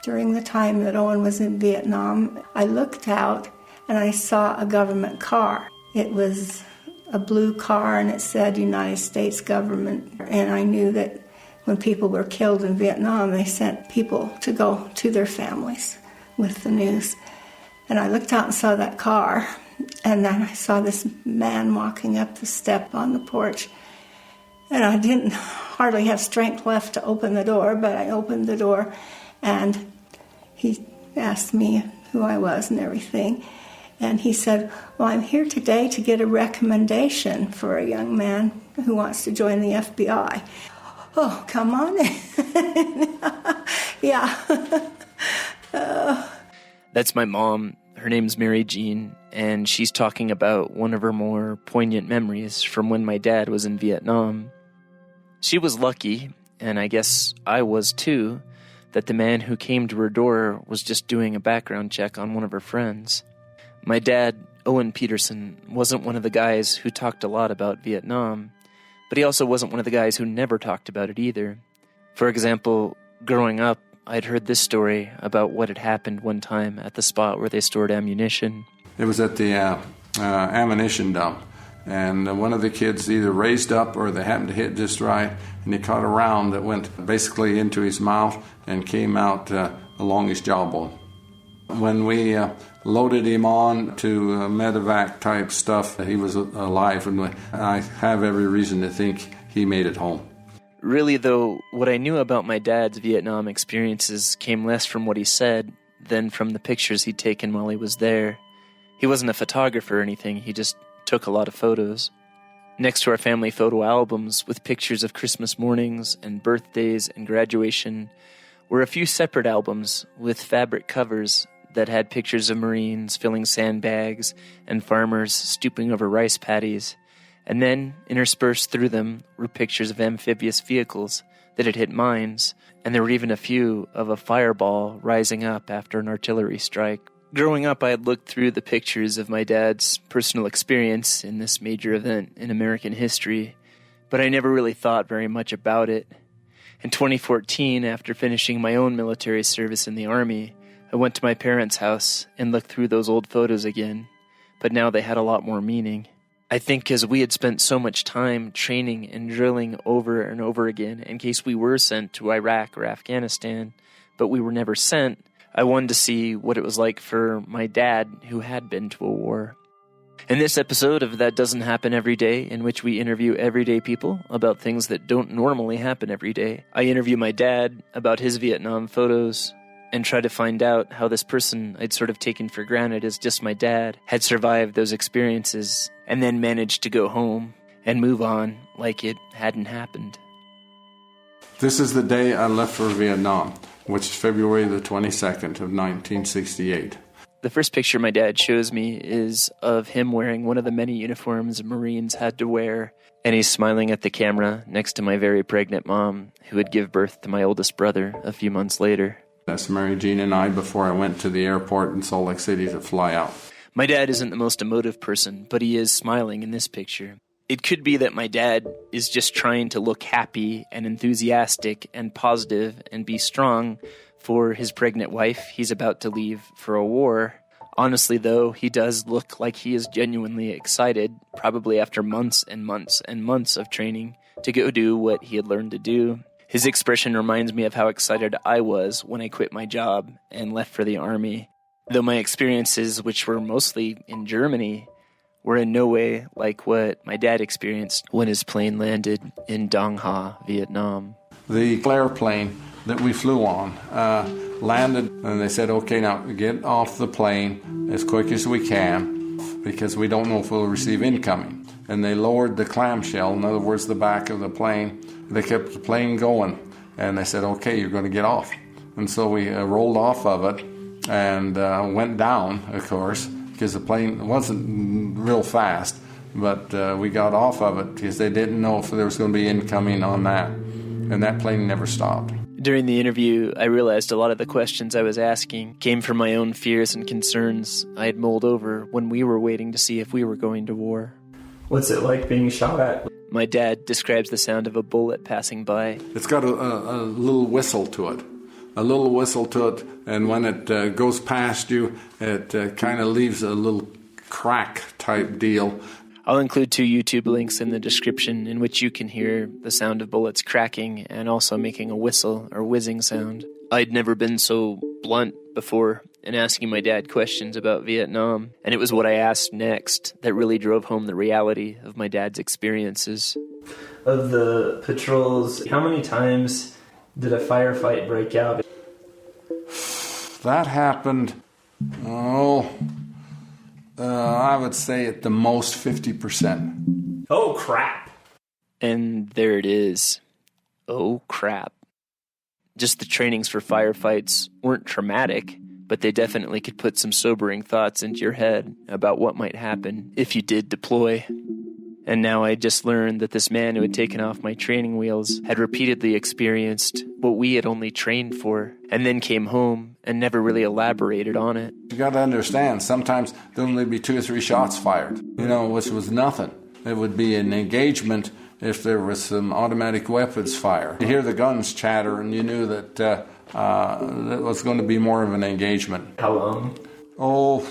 During the time that Owen was in Vietnam, I looked out and I saw a government car. It was a blue car and it said United States government. And I knew that when people were killed in Vietnam, they sent people to go to their families with the news. And I looked out and saw that car, and then I saw this man walking up the step on the porch. And I didn't hardly have strength left to open the door, but I opened the door, and he asked me who I was and everything. And he said, well, I'm here today to get a recommendation for a young man who wants to join the FBI. Oh, come on in. Yeah. That's my mom. Her name's Mary Jean, and she's talking about one of her more poignant memories from when my dad was in Vietnam. She was lucky, and I guess I was too, that the man who came to her door was just doing a background check on one of her friends. My dad, Owen Petersen, wasn't one of the guys who talked a lot about Vietnam, but he also wasn't one of the guys who never talked about it either. For example, growing up, I'd heard this story about what had happened one time at the spot where they stored ammunition. It was at the ammunition dump, and one of the kids either raised up or they happened to hit just right, and he caught a round that went basically into his mouth and came out along his jawbone. When we loaded him on to medevac type stuff, he was alive, and I have every reason to think he made it home. Really, though, what I knew about my dad's Vietnam experiences came less from what he said than from the pictures he'd taken while he was there. He wasn't a photographer or anything, he just took a lot of photos. Next to our family photo albums with pictures of Christmas mornings and birthdays and graduation were a few separate albums with fabric covers that had pictures of Marines filling sandbags and farmers stooping over rice paddies. And then, interspersed through them, were pictures of amphibious vehicles that had hit mines, and there were even a few of a fireball rising up after an artillery strike. Growing up, I had looked through the pictures of my dad's personal experience in this major event in American history, but I never really thought very much about it. In 2014, after finishing my own military service in the Army, I went to my parents' house and looked through those old photos again, but now they had a lot more meaning. I think because we had spent so much time training and drilling over and over again in case we were sent to Iraq or Afghanistan, but we were never sent, I wanted to see what it was like for my dad who had been to a war. In this episode of That Doesn't Happen Every Day, in which we interview everyday people about things that don't normally happen every day, I interview my dad about his Vietnam photos and try to find out how this person I'd sort of taken for granted as just my dad had survived those experiences and then managed to go home and move on like it hadn't happened. This is the day I left for Vietnam, which is February the 22nd of 1968. The first picture my dad shows me is of him wearing one of the many uniforms Marines had to wear, and he's smiling at the camera next to my very pregnant mom, who would give birth to my oldest brother a few months later. That's Mary Jean and I before I went to the airport in Salt Lake City to fly out. My dad isn't the most emotive person, but he is smiling in this picture. It could be that my dad is just trying to look happy and enthusiastic and positive and be strong for his pregnant wife he's about to leave for a war. Honestly, though, he does look like he is genuinely excited, probably after months and months and months of training, to go do what he had learned to do. His expression reminds me of how excited I was when I quit my job and left for the Army, though my experiences, which were mostly in Germany, were in no way like what my dad experienced when his plane landed in Dong Ha, Vietnam. The airplane that we flew on landed, and they said, okay, now get off the plane as quick as we can because we don't know if we'll receive incoming. And they lowered the clamshell, in other words, the back of the plane. They kept the plane going, and they said, okay, you're going to get off. And so we rolled off of it and went down, of course, because the plane wasn't real fast, but we got off of it because they didn't know if there was going to be incoming on that. And that plane never stopped. During the interview, I realized a lot of the questions I was asking came from my own fears and concerns I had mulled over when we were waiting to see if we were going to war. What's it like being shot at? My dad describes the sound of a bullet passing by. It's got a little whistle to it, a little whistle to it, and when it goes past you, it kind of leaves a little crack type deal. I'll include 2 YouTube links in the description in which you can hear the sound of bullets cracking and also making a whistle or whizzing sound. I'd never been so blunt before in asking my dad questions about Vietnam, and it was what I asked next that really drove home the reality of my dad's experiences. Of the patrols, how many times did a firefight break out? That happened, I would say at the most 50%. Oh, crap. And there it is. Oh, crap. Just the trainings for firefights weren't traumatic, but they definitely could put some sobering thoughts into your head about what might happen if you did deploy. And now I just learned that this man who had taken off my training wheels had repeatedly experienced what we had only trained for, and then came home and never really elaborated on it. You got to understand, sometimes there'll only be 2 or 3 shots fired, which was nothing. It would be an engagement if there was some automatic weapons fire. You hear the guns chatter, and you knew that it was going to be more of an engagement. How long? Oh,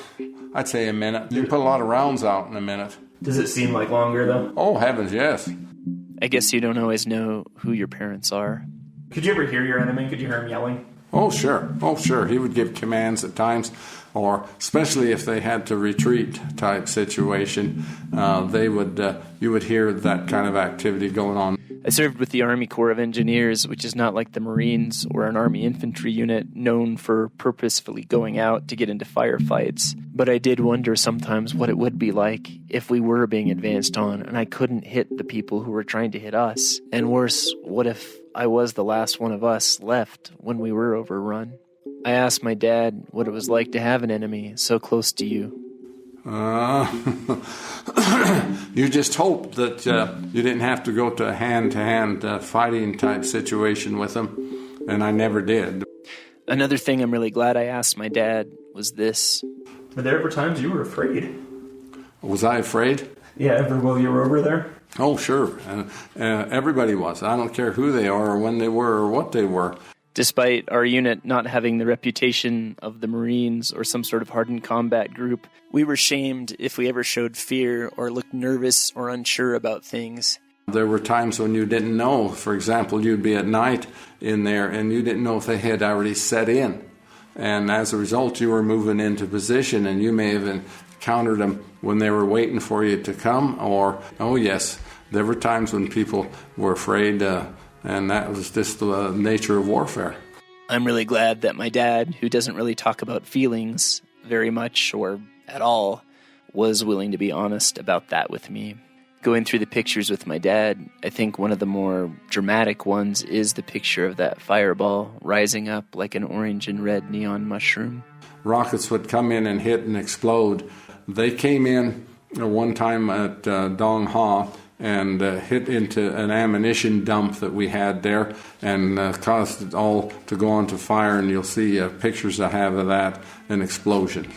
I'd say a minute. You can put a lot of rounds out in a minute. Does it seem like longer, though? Oh, heavens, yes. I guess you don't always know who your parents are. Could you ever hear your enemy? Could you hear him yelling? Oh, sure. He would give commands at times, or especially if they had to retreat type situation, you would hear that kind of activity going on. I served with the Army Corps of Engineers, which is not like the Marines or an Army infantry unit known for purposefully going out to get into firefights. But I did wonder sometimes what it would be like if we were being advanced on and I couldn't hit the people who were trying to hit us. And worse, what if I was the last one of us left when we were overrun? I asked my dad what it was like to have an enemy so close to you. You just hope that you didn't have to go to a hand-to-hand fighting type situation with them, and I never did. Another thing I'm really glad I asked my dad was this. Were there ever times you were afraid? Was I afraid? Yeah, ever while you were over there? Oh, sure. Everybody was. I don't care who they are or when they were or what they were. Despite our unit not having the reputation of the Marines or some sort of hardened combat group, we were shamed if we ever showed fear or looked nervous or unsure about things. There were times when you didn't know. For example, you'd be at night in there and you didn't know if they had already set in. And as a result, you were moving into position and you may have encountered them when they were waiting for you to come. Or, oh yes, there were times when people were afraid, and that was just the nature of warfare. I'm really glad that my dad, who doesn't really talk about feelings very much or at all, was willing to be honest about that with me. Going through the pictures with my dad, I think one of the more dramatic ones is the picture of that fireball rising up like an orange and red neon mushroom. Rockets would come in and hit and explode. They came in one time at Dong Ha and hit into an ammunition dump that we had there and caused it all to go onto fire, and you'll see pictures I have of that, an explosion.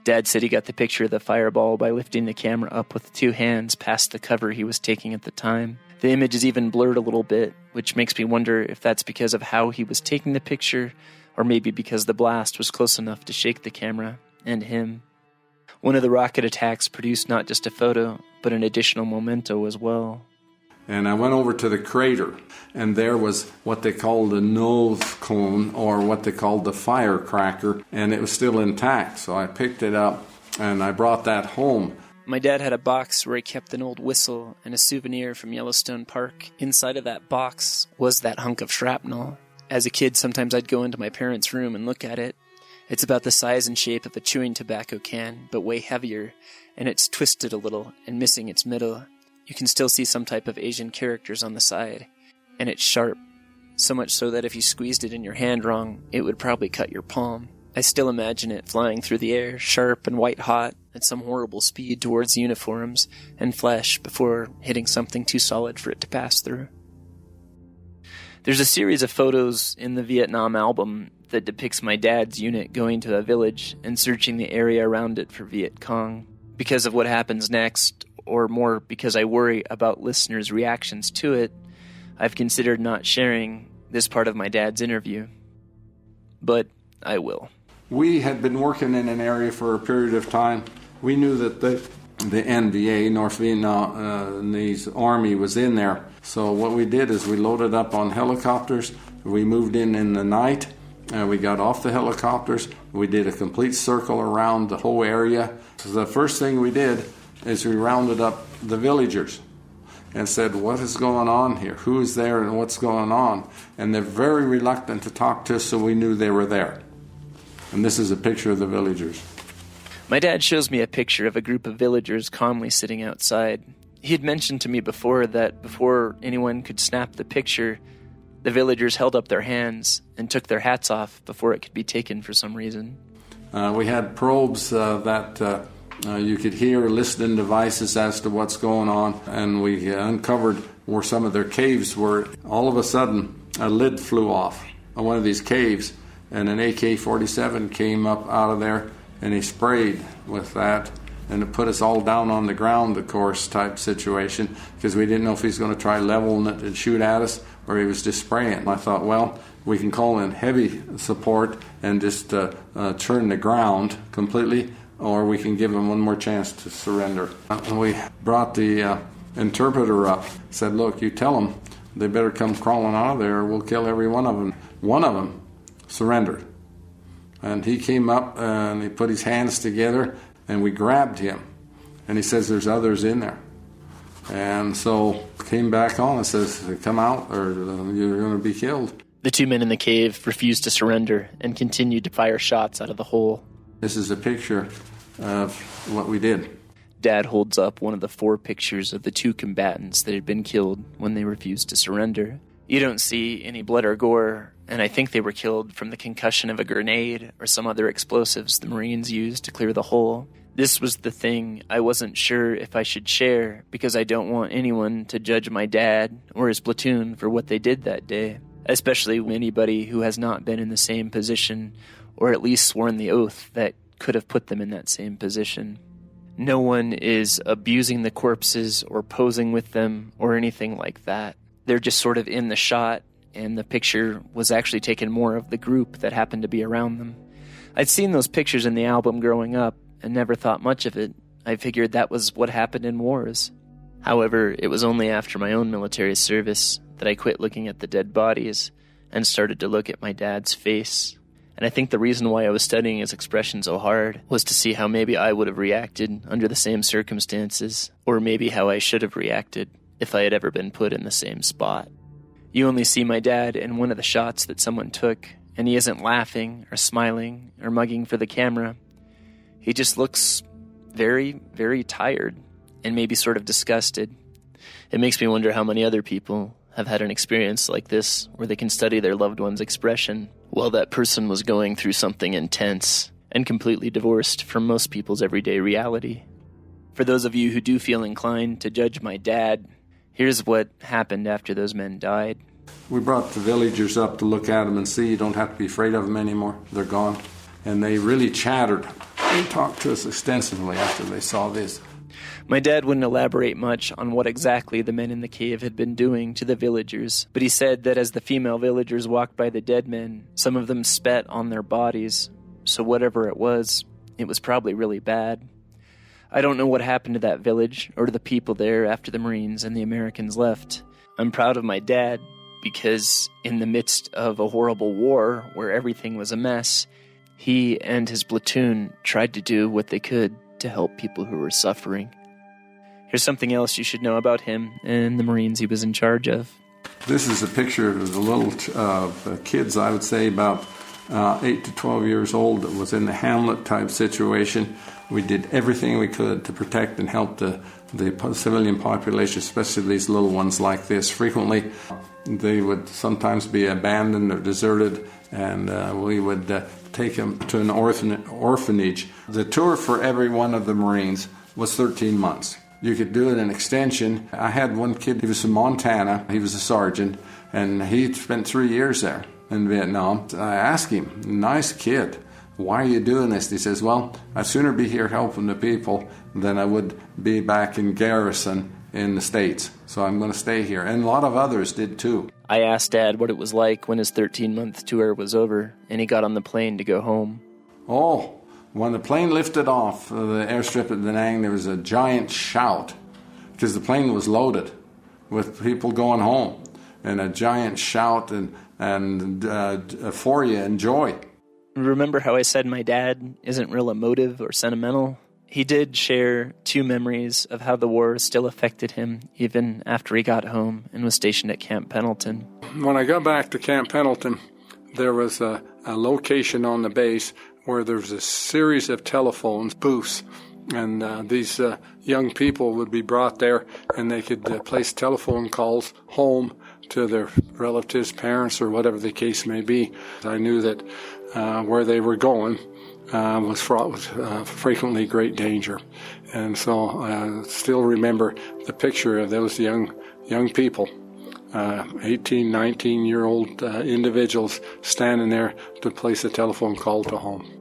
Dad said he got the picture of the fireball by lifting the camera up with 2 hands past the cover he was taking at the time. The image is even blurred a little bit, which makes me wonder if that's because of how he was taking the picture, or maybe because the blast was close enough to shake the camera and him. One of the rocket attacks produced not just a photo, but an additional memento as well. And I went over to the crater, and there was what they called a nose cone, or what they called the firecracker, and it was still intact. So I picked it up, and I brought that home. My dad had a box where he kept an old whistle and a souvenir from Yellowstone Park. Inside of that box was that hunk of shrapnel. As a kid, sometimes I'd go into my parents' room and look at it. It's about the size and shape of a chewing tobacco can, but way heavier, and it's twisted a little and missing its middle. You can still see some type of Asian characters on the side, and it's sharp, so much so that if you squeezed it in your hand wrong, it would probably cut your palm. I still imagine it flying through the air, sharp and white-hot, at some horrible speed towards uniforms and flesh before hitting something too solid for it to pass through. There's a series of photos in the Vietnam album that depicts my dad's unit going to a village and searching the area around it for Viet Cong. Because of what happens next, or more because I worry about listeners' reactions to it, I've considered not sharing this part of my dad's interview. but I will. We had been working in an area for a period of time. We knew that the NVA, North Vietnamese Army, was in there. So what we did is we loaded up on helicopters. We moved in the night. We got off the helicopters. We did a complete circle around the whole area. So the first thing we did is we rounded up the villagers and said, what is going on here? Who is there and what's going on? And they're very reluctant to talk to us, so we knew they were there. And this is a picture of the villagers. My dad shows me a picture of a group of villagers calmly sitting outside. He had mentioned to me before that before anyone could snap the picture, the villagers held up their hands and took their hats off before it could be taken for some reason. We had probes that you could hear, listening devices as to what's going on, and we uncovered where some of their caves were. All of a sudden, a lid flew off on one of these caves, and an AK-47 came up out of there, and he sprayed with that, and it put us all down on the ground, of course, type situation, because we didn't know if he was going to try leveling it and shoot at us, or he was just spraying. I thought, well, we can call in heavy support and just churn the ground completely, or we can give him one more chance to surrender. We brought the interpreter up, said, look, you tell them they better come crawling out of there or we'll kill every one of them. One of them surrendered. And he came up and he put his hands together and we grabbed him. And he says, there's others in there. And so came back on and says, come out or you're going to be killed. The two men in the cave refused to surrender and continued to fire shots out of the hole. This is a picture of what we did. Dad holds up one of the 4 pictures of the 2 combatants that had been killed when they refused to surrender. You don't see any blood or gore, and I think they were killed from the concussion of a grenade or some other explosives the Marines used to clear the hole. This was the thing I wasn't sure if I should share because I don't want anyone to judge my dad or his platoon for what they did that day, especially anybody who has not been in the same position or at least sworn the oath that could have put them in that same position. No one is abusing the corpses or posing with them or anything like that. They're just sort of in the shot, and the picture was actually taken more of the group that happened to be around them. I'd seen those pictures in the album growing up and never thought much of it. I figured that was what happened in wars. However, it was only after my own military service that I quit looking at the dead bodies and started to look at my dad's face. And I think the reason why I was studying his expression so hard was to see how maybe I would have reacted under the same circumstances, or maybe how I should have reacted if I had ever been put in the same spot. You only see my dad in one of the shots that someone took, and he isn't laughing or smiling or mugging for the camera. He just looks very, very tired and maybe sort of disgusted. It makes me wonder how many other people have had an experience like this where they can study their loved one's expression while that person was going through something intense and completely divorced from most people's everyday reality. For those of you who do feel inclined to judge my dad, here's what happened after those men died. We brought the villagers up to look at them and see. You don't have to be afraid of them anymore. They're gone. And they really chattered. They talked to us extensively after they saw this. My dad wouldn't elaborate much on what exactly the men in the cave had been doing to the villagers, but he said that as the female villagers walked by the dead men, some of them spat on their bodies, so whatever it was probably really bad. I don't know what happened to that village or to the people there after the Marines and the Americans left. I'm proud of my dad because in the midst of a horrible war where everything was a mess, he and his platoon tried to do what they could to help people who were suffering. Here's something else you should know about him and the Marines he was in charge of. This is a picture of the little kids, I would say about 8 to 12 years old, that was in the Hamlet type situation. We did everything we could to protect and help the civilian population, especially these little ones like this. Frequently, they would sometimes be abandoned or deserted, and we would take them to an orphanage. The tour for every one of the Marines was 13 months. You could do it in extension. I had one kid, he was from Montana, he was a sergeant, and he spent 3 years there in Vietnam. I asked him, nice kid, why are you doing this? He says, well, I'd sooner be here helping the people than I would be back in garrison in the States. So I'm going to stay here. And a lot of others did too. I asked Dad what it was like when his 13-month tour was over and he got on the plane to go home. Oh, when the plane lifted off the airstrip at Da Nang, there was a giant shout because the plane was loaded with people going home, and a giant shout and euphoria and joy. Remember how I said my dad isn't real emotive or sentimental? He did share 2 memories of how the war still affected him even after he got home and was stationed at Camp Pendleton. When I got back to Camp Pendleton, there was a location on the base where there was a series of telephones, booths, and these young people would be brought there, and they could place telephone calls home to their relatives, parents, or whatever the case may be. I knew that where they were going was fraught with frequently great danger. And so I still remember the picture of those young people, 18, 19-year-old individuals standing there to place a telephone call to home.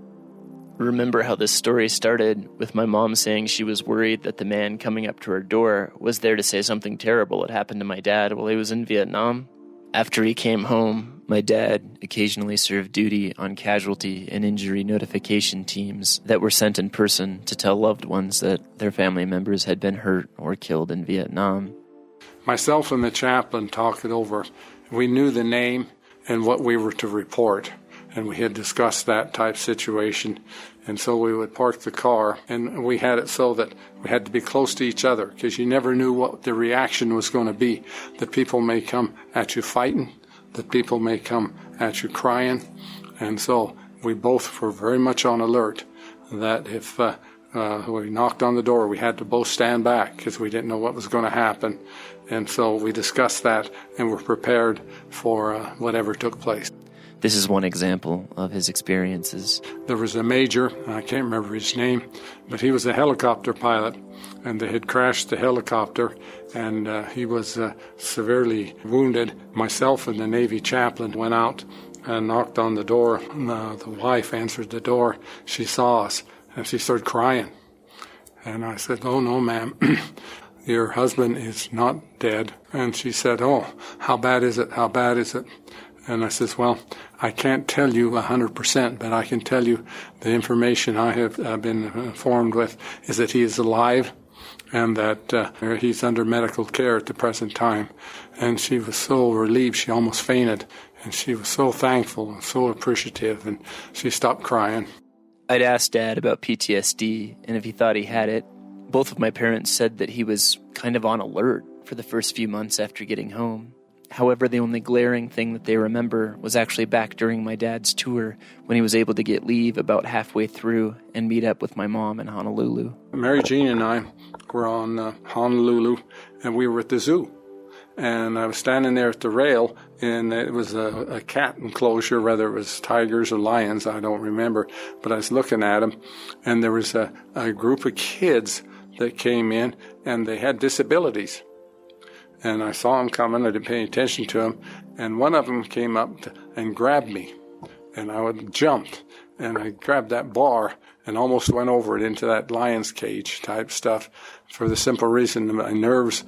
Remember how this story started with my mom saying she was worried that the man coming up to her door was there to say something terrible had happened to my dad while he was in Vietnam. After he came home, my dad occasionally served duty on casualty and injury notification teams that were sent in person to tell loved ones that their family members had been hurt or killed in Vietnam. Myself and the chaplain talked it over. We knew the name and what we were to report, and we had discussed that type situation. And so we would park the car, and we had it so that we had to be close to each other because you never knew what the reaction was going to be. That people may come at you fighting, that people may come at you crying. And so we both were very much on alert that if we knocked on the door, we had to both stand back because we didn't know what was going to happen. And so we discussed that and were prepared for whatever took place. This is one example of his experiences. There was a major, I can't remember his name, but he was a helicopter pilot, and they had crashed the helicopter, and he was severely wounded. Myself and the Navy chaplain went out and knocked on the door. The wife answered the door. She saw us, and she started crying. And I said, "Oh, no, ma'am. Your husband is not dead." And she said, "Oh, how bad is it? How bad is it?" And I says, "Well, I can't tell you 100%, but I can tell you the information I have been informed with is that he is alive and that he's under medical care at the present time." And she was so relieved, she almost fainted. And she was so thankful and so appreciative, and she stopped crying. I'd asked Dad about PTSD and if he thought he had it. Both of my parents said that he was kind of on alert for the first few months after getting home. However, the only glaring thing that they remember was actually back during my dad's tour when he was able to get leave about halfway through and meet up with my mom in Honolulu. Mary Jean and I were on Honolulu, and we were at the zoo. And I was standing there at the rail, and it was a cat enclosure, whether it was tigers or lions, I don't remember. But I was looking at them, and there was a group of kids that came in, and they had disabilities. And I saw them coming, I didn't pay any attention to them, and one of them came up and grabbed me. And I jumped, and I grabbed that bar and almost went over it into that lion's cage type stuff for the simple reason that my nerves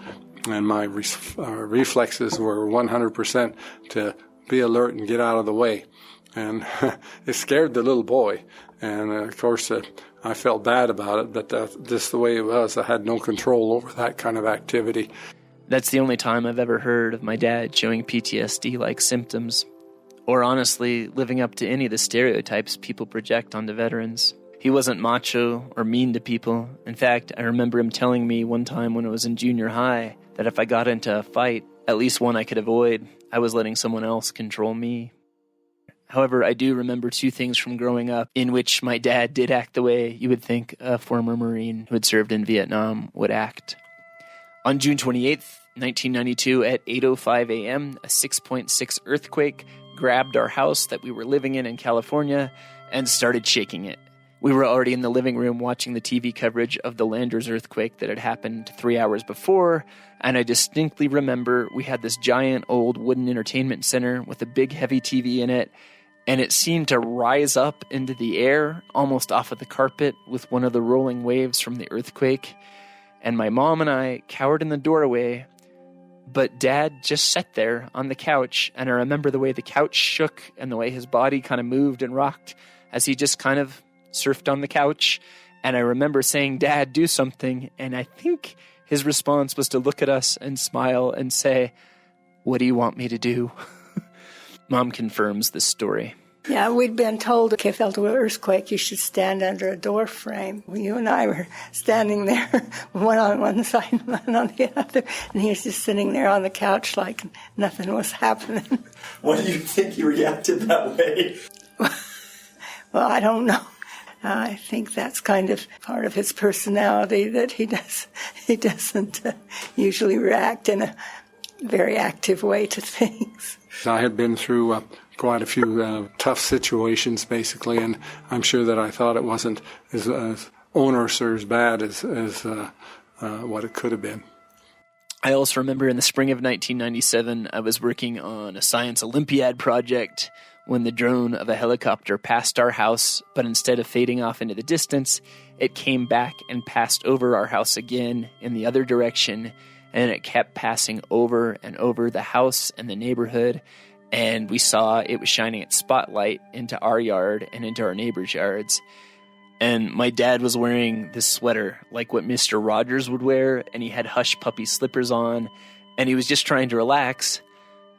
and my reflexes were 100% to be alert and get out of the way. And it scared the little boy. And, of course, I felt bad about it, but just the way it was, I had no control over that kind of activity. That's the only time I've ever heard of my dad showing PTSD-like symptoms, or honestly, living up to any of the stereotypes people project onto veterans. He wasn't macho or mean to people. In fact, I remember him telling me one time when I was in junior high that if I got into a fight, at least one I could avoid, I was letting someone else control me. However, I do remember 2 things from growing up in which my dad did act the way you would think a former Marine who had served in Vietnam would act. On June 28th, 1992, at 8:05 a.m., a 6.6 earthquake grabbed our house that we were living in California and started shaking it. We were already in the living room watching the TV coverage of the Landers earthquake that had happened 3 hours before, and I distinctly remember we had this giant old wooden entertainment center with a big heavy TV in it, and it seemed to rise up into the air, almost off of the carpet, with one of the rolling waves from the earthquake. And my mom and I cowered in the doorway, But Dad just sat there on the couch, and I remember the way the couch shook and the way his body kind of moved and rocked as he just kind of surfed on the couch. And I remember saying, "Dad, do something." And I think his response was to look at us and smile and say, "What do you want me to do?" Mom confirms this story. Yeah, we'd been told if you felt an earthquake, you should stand under a door frame. You and I were standing there, one on one side and one on the other, and he was just sitting there on the couch like nothing was happening. Why do you think he reacted that way? Well, I don't know. I think that's kind of part of his personality, that he doesn't usually react in a very active way to things. I had been through quite a few tough situations, basically, and I'm sure that I thought it wasn't as onerous or as bad as what it could have been. I also remember in the spring of 1997, I was working on a science Olympiad project when the drone of a helicopter passed our house, but instead of fading off into the distance, it came back and passed over our house again in the other direction, and it kept passing over and over the house and the neighborhood, and we saw it was shining its spotlight into our yard and into our neighbors' yards. And my dad was wearing this sweater like what Mr. Rogers would wear, and he had hush puppy slippers on, and he was just trying to relax.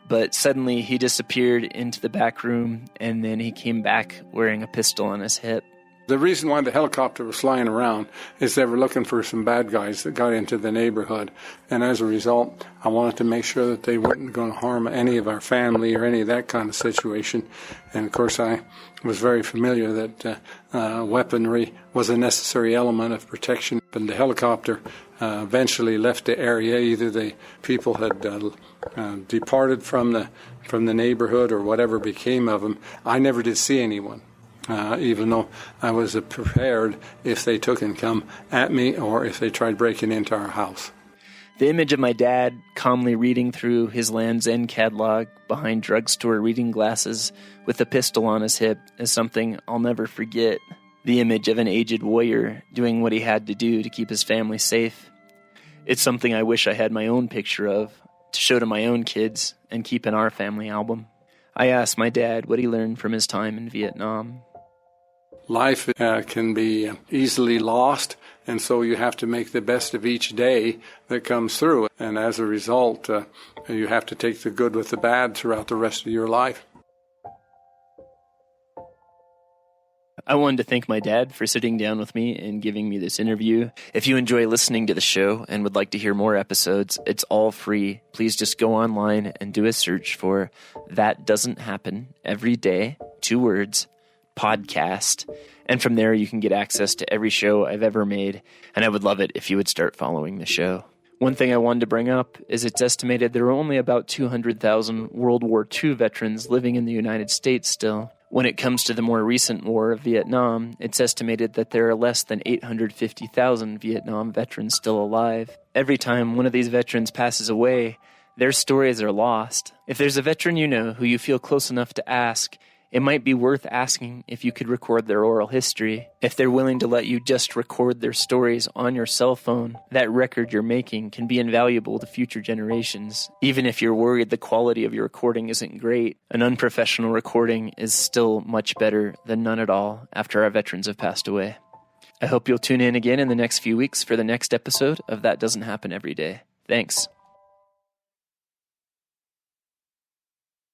But suddenly he disappeared into the back room, and then he came back wearing a pistol on his hip. The reason why the helicopter was flying around is they were looking for some bad guys that got into the neighborhood. And as a result, I wanted to make sure that they weren't going to harm any of our family or any of that kind of situation. And of course, I was very familiar that weaponry was a necessary element of protection. And the helicopter eventually left the area. Either the people had departed from the neighborhood or whatever became of them. I never did see anyone. Even though I was prepared if they took and come at me or if they tried breaking into our house. The image of my dad calmly reading through his Land's End catalog behind drugstore reading glasses with a pistol on his hip is something I'll never forget. The image of an aged warrior doing what he had to do to keep his family safe. It's something I wish I had my own picture of to show to my own kids and keep in our family album. I asked my dad what he learned from his time in Vietnam. Life can be easily lost, and so you have to make the best of each day that comes through. And as a result, you have to take the good with the bad throughout the rest of your life. I wanted to thank my dad for sitting down with me and giving me this interview. If you enjoy listening to the show and would like to hear more episodes, it's all free. Please just go online and do a search for That Doesn't Happen Every Day, 2 words, podcast. And from there, you can get access to every show I've ever made. And I would love it if you would start following the show. One thing I wanted to bring up is it's estimated there are only about 200,000 World War II veterans living in the United States still. When it comes to the more recent war of Vietnam, it's estimated that there are less than 850,000 Vietnam veterans still alive. Every time one of these veterans passes away, their stories are lost. If there's a veteran you know who you feel close enough to ask, it might be worth asking if you could record their oral history. If they're willing to let you just record their stories on your cell phone, that record you're making can be invaluable to future generations. Even if you're worried the quality of your recording isn't great, an unprofessional recording is still much better than none at all after our veterans have passed away. I hope you'll tune in again in the next few weeks for the next episode of That Doesn't Happen Every Day. Thanks.